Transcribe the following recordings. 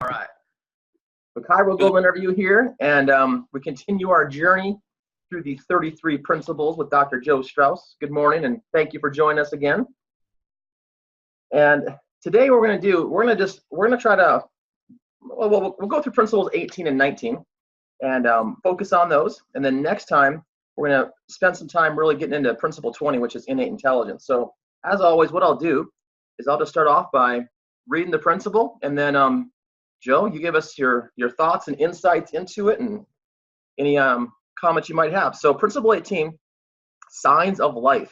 All right. The Chiro Global interview here, and we continue our journey through the 33 principles with Dr. Joe Strauss. Good morning, and thank you for joining us again. And today we're going to try to, we'll go through principles 18 and 19 and focus on those. And then next time, we're going to spend some time really getting into principle 20, which is innate intelligence. So as always, what I'll do is I'll just start off by reading the principle, and then Joe, you give us your thoughts and insights into it and any comments you might have. So principle 18, signs of life.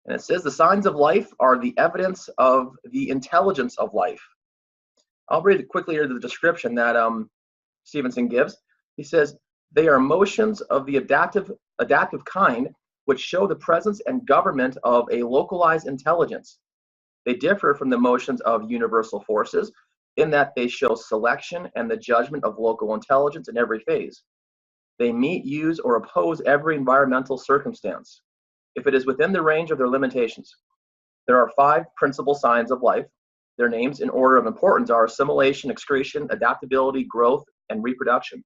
And it says the signs of life are the evidence of the intelligence of life. I'll read quickly here the description that Stevenson gives. He says, they are motions of the adaptive kind which show the presence and government of a localized intelligence. They differ from the motions of universal forces in that they show selection and the judgment of local intelligence in every phase. They meet, use, or oppose every environmental circumstance, if it is within the range of their limitations. There are 5 principal signs of life. Their names in order of importance are assimilation, excretion, adaptability, growth, and reproduction.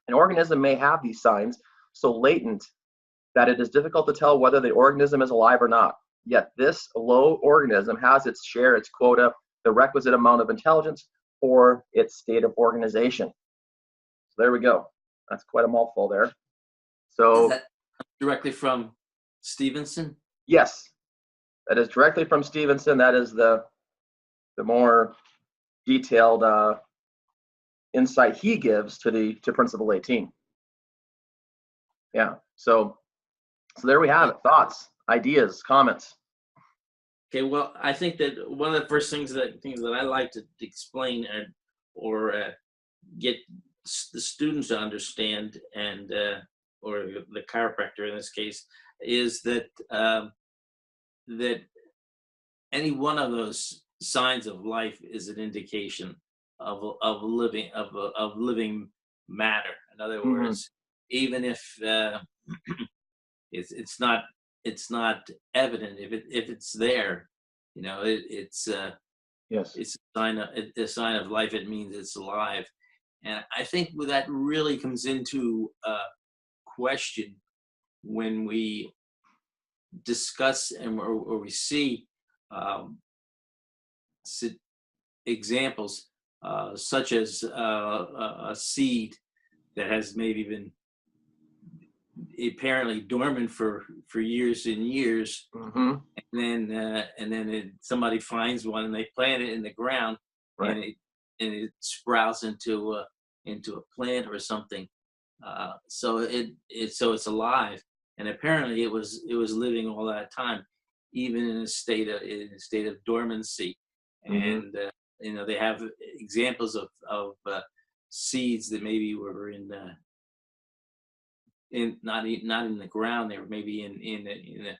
An organism may have these signs so latent that it is difficult to tell whether the organism is alive or not. Yet this low organism has its share, its quota, the requisite amount of intelligence for its state of organization. So there we go. That's quite a mouthful there. So is that directly from Stevenson? Yes, that is directly from Stevenson. That is the more detailed insight he gives to principle 18. Yeah. So there we have it. Thoughts, ideas, comments. Okay, well, I think that one of the first things that I like to explain or get the students to understand, and or the chiropractor in this case, is that that any one of those signs of life is an indication of living matter. In other words, even if it's not evident, if it's there, it's yes, it's a sign of life. It means it's alive. And I think that really comes into question when we discuss or we see examples such as a seed that has maybe been apparently dormant for years and years, and then somebody finds one and they plant it in the ground, right, and it sprouts into a plant or something. So it's alive, and apparently it was living all that time, even in a state of dormancy. And they have examples of seeds that maybe were not in the ground. They were maybe in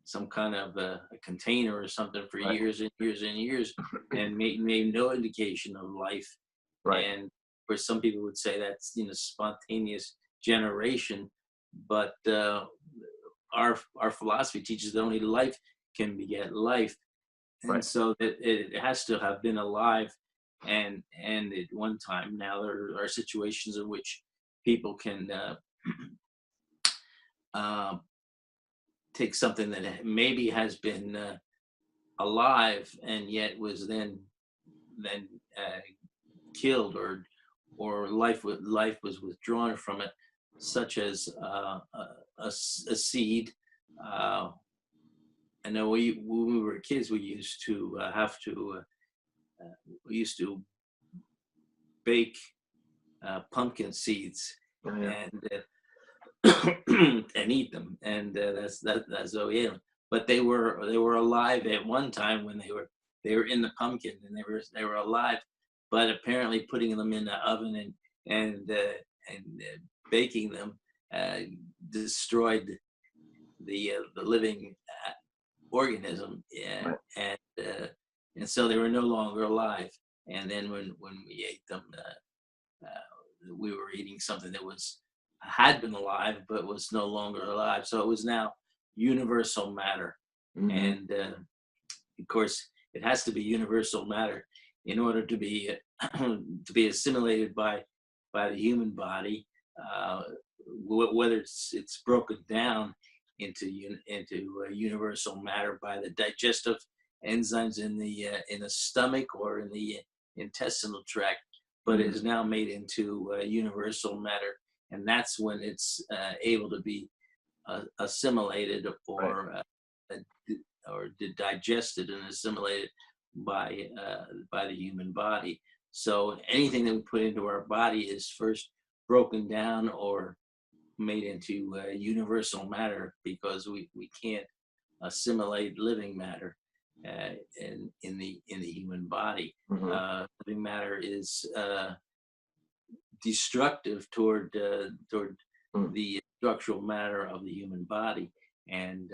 some kind of a container or something for years and years and years, and made no indication of life. Right. And where some people would say that's spontaneous generation, but our philosophy teaches that only life can beget life, and so that it has to have been alive. And at one time, now there are situations in which people can take something that maybe has been alive and yet was then killed, or life was withdrawn from it, such as a seed. I know when we were kids, we used to bake pumpkin seeds and eat them, and that's what we ate them. But they were alive at one time when they were in the pumpkin, and they were alive. But apparently, putting them in the oven and baking them destroyed the living organism, and so they were no longer alive. And then when we ate them, we were eating something that had been alive but was no longer alive. So it was now universal matter, and of course, it has to be universal matter in order to be to be assimilated by the human body, whether it's broken down into universal matter by the digestive enzymes in the stomach or in the intestinal tract, but it is now made into universal matter, and that's when it's able to be assimilated or digested and assimilated by the human body. So anything that we put into our body is first broken down or made into universal matter, because we can't assimilate living matter in the human body. Living matter is destructive toward the structural matter of the human body, and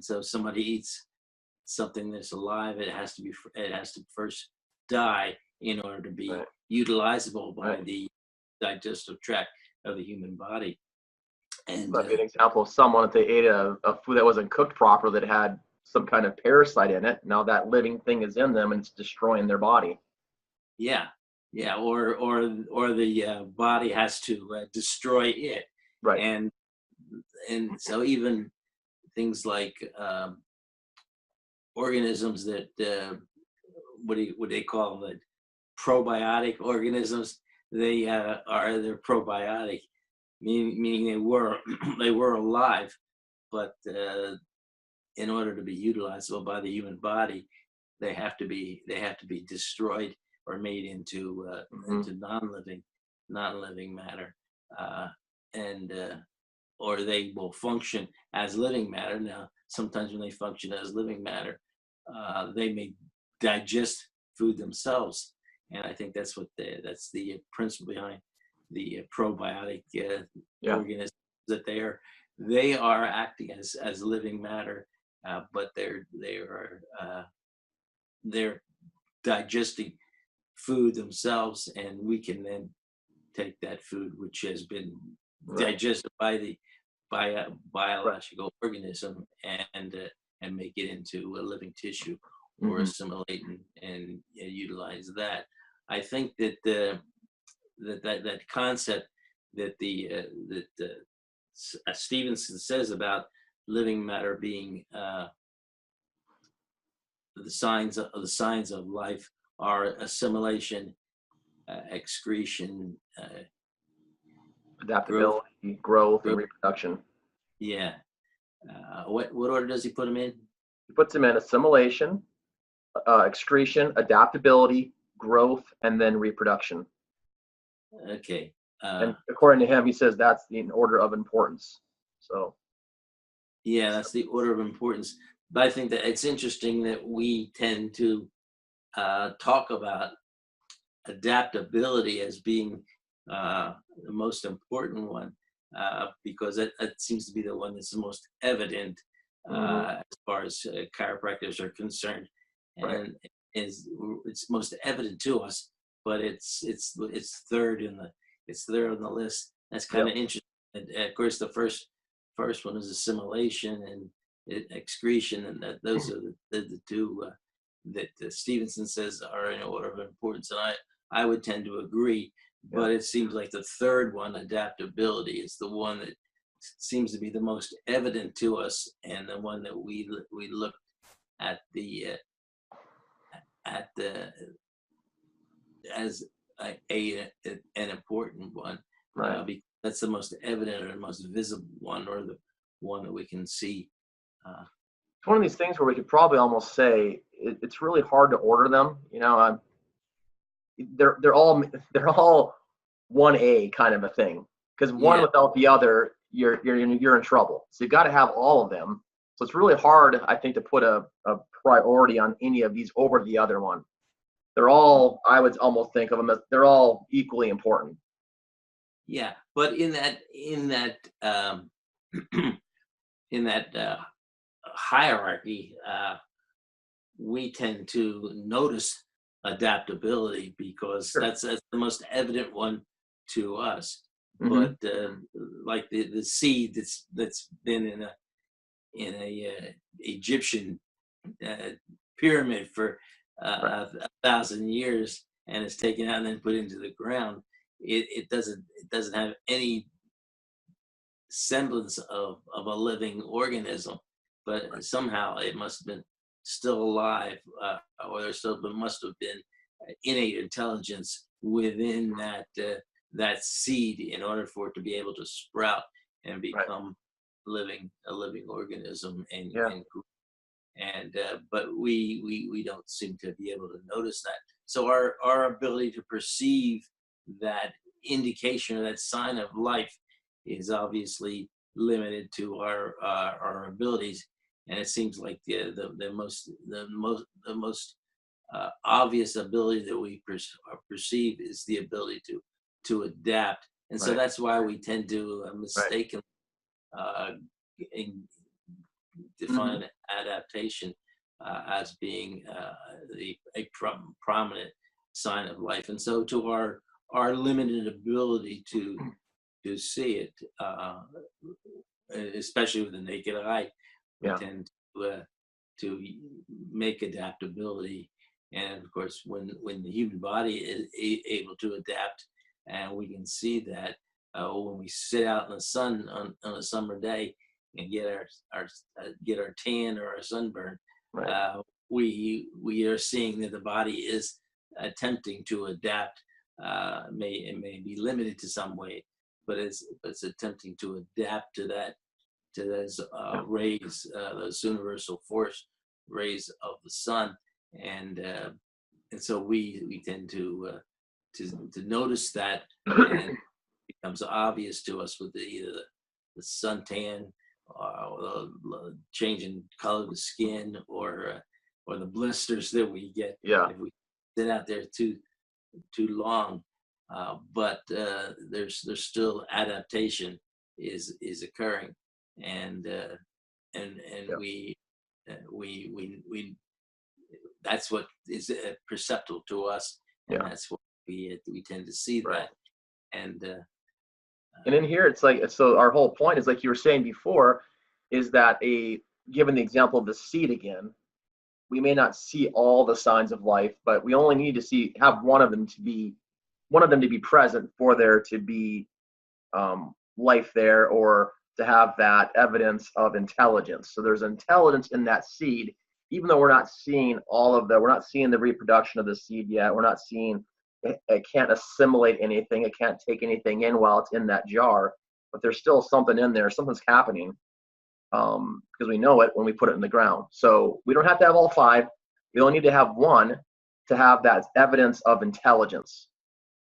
so if somebody eats something that's alive, it has to first die in order to be utilizable by the digestive tract of the human body. And that'd be an example of someone, if they ate a food that wasn't cooked properly, that had some kind of parasite in it. Now that living thing is in them and it's destroying their body. Yeah, or the body has to destroy it. Right. And so even things like organisms that what do they call them? Probiotic organisms. They're probiotic, meaning they were alive, but in order to be utilizable by the human body, they have to be destroyed or made into non-living matter, and or they will function as living matter. Now, sometimes when they function as living matter, they may digest food themselves, and I think that's the principle behind the probiotic organisms, that they are acting as living matter, but they're digesting food themselves, and we can then take that food which has been digested by a biological organism and make it into a living tissue, or assimilate and utilize that. I think that that concept that Stevenson says about living matter being the signs of life are assimilation, excretion, adaptability, growth, and reproduction. Yeah. What order does he put them in? He puts them in assimilation, excretion, adaptability, growth, and then reproduction. Okay. And according to him, he says that's the order of importance. So. Yeah, that's the order of importance. But I think that it's interesting that we tend to talk about adaptability as being the most important one, because it seems to be the one that's the most evident as far as chiropractors are concerned, and it's most evident to us. But it's third on the list. That's kind of interesting. And of course, the first one is assimilation and excretion, and those are the two that Stevenson says are in order of importance, and I would tend to agree. But it seems like the third one, adaptability, is the one that seems to be the most evident to us, and the one that we look at as an important one, because that's the most evident or the most visible one, or the one that we can see. It's one of these things where we could probably almost say it's really hard to order them. They're all 1A kind of a thing, because one without the other, you're in trouble. So you've got to have all of them. So it's really hard, I think, to put a priority on any of these over the other one. They're all, I would almost think of them as, they're all equally important. Yeah, but in that in that hierarchy, we tend to notice adaptability, because that's the most evident one to us. But like the seed that's been in a Egyptian pyramid for 1,000 years and is taken out and then put into the ground, it doesn't have any semblance of a living organism, but somehow it must have been still alive, or must have been innate intelligence within that seed in order for it to be able to sprout and become a living organism and but we don't seem to be able to notice that. So our ability to perceive that indication or that sign of life is obviously limited to our abilities, and it seems like the most obvious ability that we perceive is the ability to adapt, and so that's why we tend to mistakenly define adaptation as being a prominent sign of life, and so to our limited ability to see it, especially with the naked eye, we tend to make adaptability. And of course, when the human body is able to adapt, and we can see that when we sit out in the sun on a summer day and get our tan or our sunburn, we are seeing that the body is attempting to adapt. It may be limited to some way, but it's attempting to adapt to those rays, those universal force rays of the sun, and so we tend to notice that, and it becomes obvious to us with either the suntan, or the change in color of the skin, or the blisters that we get if we sit out there too long. But there's still adaptation is occurring, and we that's what is perceptible to us, and that's what we tend to see that. And in here, it's like, so our whole point is, like you were saying before, is that given the example of the seed again, we may not see all the signs of life, but we only need to have one of them to be present for there to be life there, or to have that evidence of intelligence. So there's intelligence in that seed, even though we're not seeing we're not seeing the reproduction of the seed yet. We're not seeing it can't assimilate anything. It can't take anything in while it's in that jar, but there's still something in there. Something's happening, because we know it when we put it in the ground. So we don't have to have all five. We only need to have one to have that evidence of intelligence.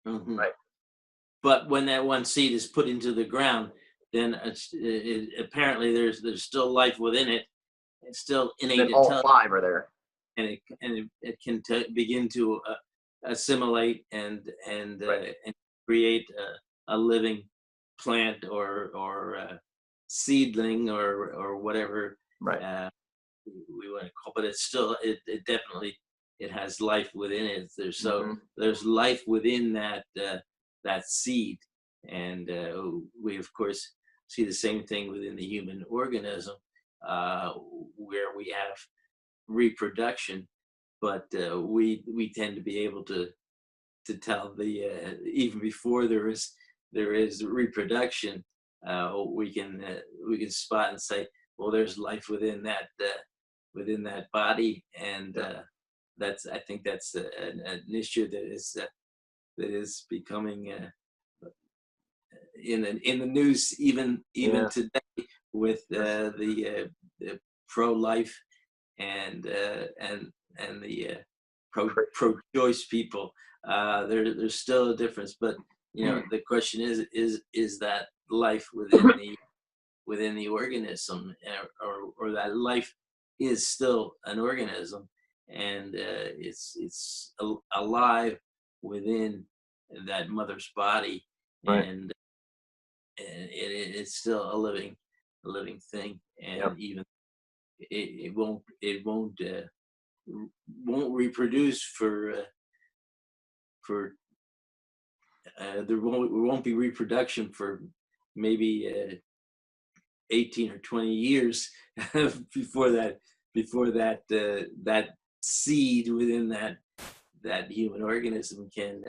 Right. But when that one seed is put into the ground, then apparently there's still life within it. It's still innate intelligence. All five are there, and it can begin to assimilate and create a living plant or seedling or whatever we want to call. But it's still it definitely it has life within it. There's life within that seed, and we of course see the same thing within the human organism, where we have reproduction, but we tend to be able to tell even before there is reproduction, we can spot and say, well, there's life within that body, and I think that's an issue that is becoming in the news even today, with the pro-life and the pro-choice people. There's still a difference, but the question is that life within the organism, or that life is still an organism, and it's alive within that mother's body, and it's still a living thing, and even it won't reproduce for there won't be reproduction for maybe 18 or 20 years before that seed within that human organism can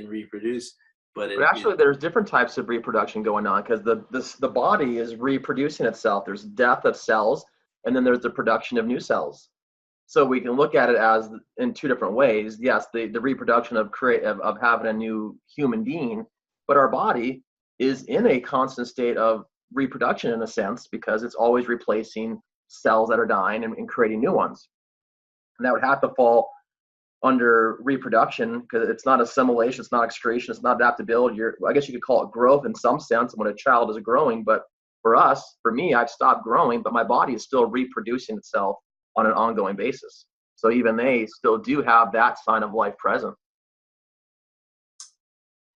reproduce. But But actually, there's different types of reproduction going on, because the body is reproducing itself. There's death of cells, and then there's the production of new cells. So we can look at it as in two different ways. Yes, the reproduction of having a new human being, but our body is in a constant state of reproduction in a sense, because it's always replacing cells that are dying and creating new ones. And that would have to fall under reproduction, because it's not assimilation, it's not excretion, it's not adaptability. I guess you could call it growth in some sense when a child is growing. But for me, I've stopped growing, but my body is still reproducing itself on an ongoing basis. So even they still do have that sign of life present.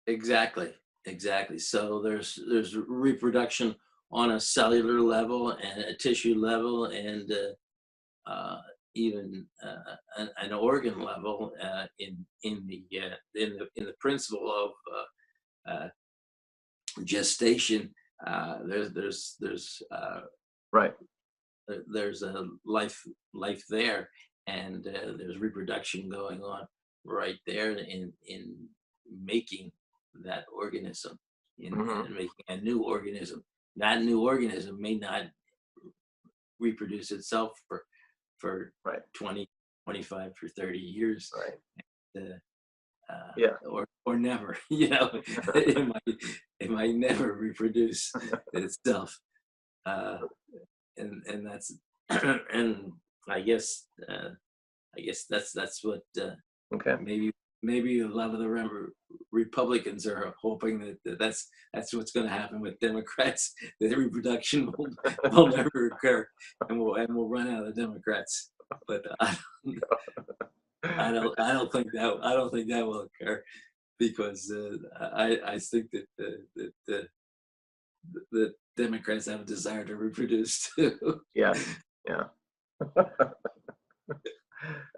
Exactly. So there's reproduction on a cellular level and a tissue level, and even an organ level in the principle of gestation. There's Right. There's a life there, and there's reproduction going on right there in making that organism, in making a new organism. That new organism may not reproduce itself for Right. 20, 25, for 30 years. Right. Yeah. Or never. It might never reproduce itself. And that's and I guess that's what Okay. maybe a lot of the Republicans are hoping that's what's going to happen with Democrats. The reproduction will never occur, and we'll run out of Democrats. But I don't think that will occur, because I think that the Democrats have a desire to reproduce too. Yeah.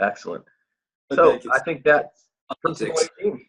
Excellent. But So I think that's principle politics. 18.